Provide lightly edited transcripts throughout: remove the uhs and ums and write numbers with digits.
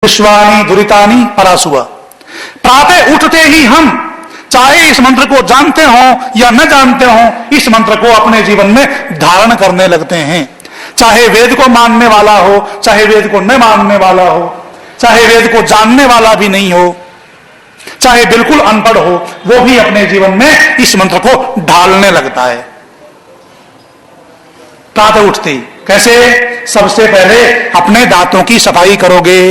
विश्वानि दुरितानि परासुव। प्रातः उठते ही हम चाहे इस मंत्र को जानते हो या न जानते हो, इस मंत्र को अपने जीवन में धारण करने लगते हैं। चाहे वेद को मानने वाला हो, चाहे वेद को न मानने वाला हो, चाहे वेद को जानने वाला भी नहीं हो, चाहे बिल्कुल अनपढ़ हो, वो भी अपने जीवन में इस मंत्र को ढालने लगता है। प्रातः उठते ही कैसे? सबसे पहले अपने दांतों की सफाई करोगे।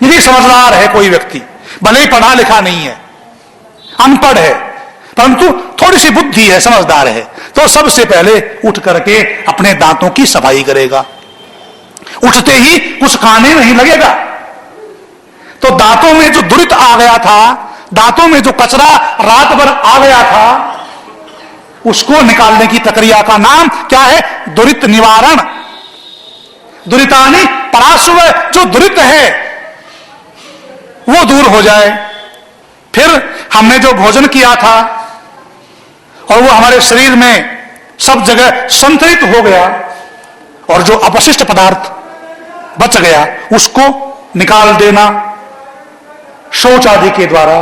यदि समझदार है कोई व्यक्ति, भले ही पढ़ा लिखा नहीं है, अनपढ़ है, परंतु थोड़ी सी बुद्धि है, समझदार है, तो सबसे पहले उठ करके अपने दांतों की सफाई करेगा। उठते ही कुछ खाने नहीं लगेगा। तो दांतों में जो दुरित आ गया था, दांतों में जो कचरा रात भर आ गया था, उसको निकालने की प्रक्रिया का नाम क्या है? दुरित निवारण। दुरितानि परासुव, जो दुरित है वो दूर हो जाए। फिर हमने जो भोजन किया था और वो हमारे शरीर में सब जगह संतरित हो गया, और जो अपशिष्ट पदार्थ बच गया उसको निकाल देना, शौच आदि के द्वारा,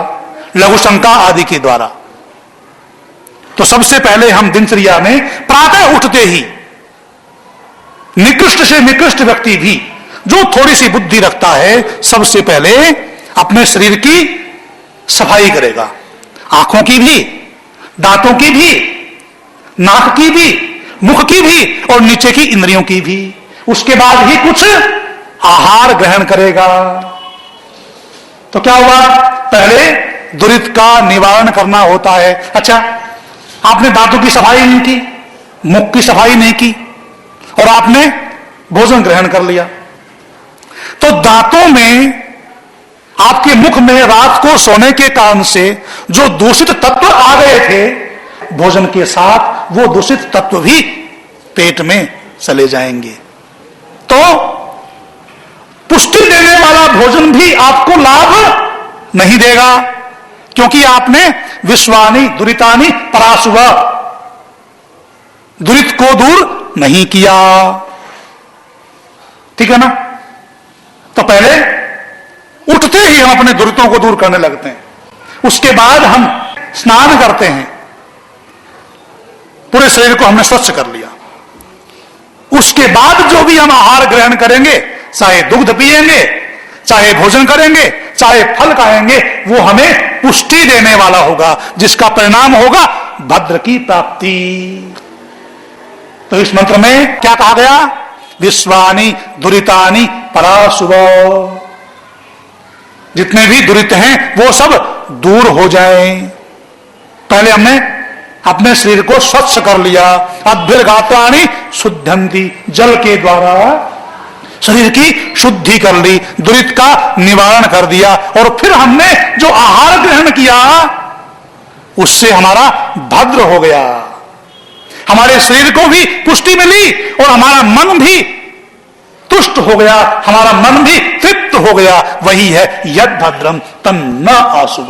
लघुशंका आदि के द्वारा। तो सबसे पहले हम दिनचर्या में प्रातः उठते ही, निकृष्ट से निकृष्ट व्यक्ति भी जो थोड़ी सी बुद्धि रखता है, सबसे पहले अपने शरीर की सफाई करेगा। आंखों की भी, दांतों की भी, नाक की भी, मुख की भी और नीचे की इंद्रियों की भी। उसके बाद ही कुछ आहार ग्रहण करेगा। तो क्या हुआ? पहले दुरित का निवारण करना होता है। अच्छा, आपने दांतों की सफाई नहीं की, मुख की सफाई नहीं की, और आपने भोजन ग्रहण कर लिया, तो दांतों में, आपके मुख में रात को सोने के कारण से जो दूषित तत्व आ गए थे, भोजन के साथ वो दूषित तत्व भी पेट में चले जाएंगे। तो पुष्टि देने वाला भोजन भी आपको लाभ नहीं देगा, क्योंकि आपने विश्वानि दुरितानि परासुव, दुरित को दूर नहीं किया। ठीक है ना? तो पहले उठते ही हम अपने दुरितों को दूर करने लगते हैं। उसके बाद हम स्नान करते हैं, पूरे शरीर को हमने स्वच्छ कर लिया। उसके बाद जो भी हम आहार ग्रहण करेंगे, चाहे दुग्ध पिएंगे, चाहे भोजन करेंगे, चाहे फल खाएंगे, वो हमें पुष्टि देने वाला होगा, जिसका परिणाम होगा भद्र की प्राप्ति। तो इस मंत्र में क्या कहा गया? विश्वानि दुरितानि परासुव। जितने भी दुरित हैं वो सब दूर हो जाएं। पहले हमने अपने शरीर को स्वच्छ कर लिया। अभ्यर्गात्राणि शुद्धंति, जल के द्वारा शरीर की शुद्धि कर ली, दुरित का निवारण कर दिया, और फिर हमने जो आहार ग्रहण किया उससे हमारा भद्र हो गया, हमारे शरीर को भी पुष्टि मिली और हमारा मन भी तुष्ट हो गया, हमारा मन भी तृप्त हो गया। वही है यद भद्रम तन्न आशुभ।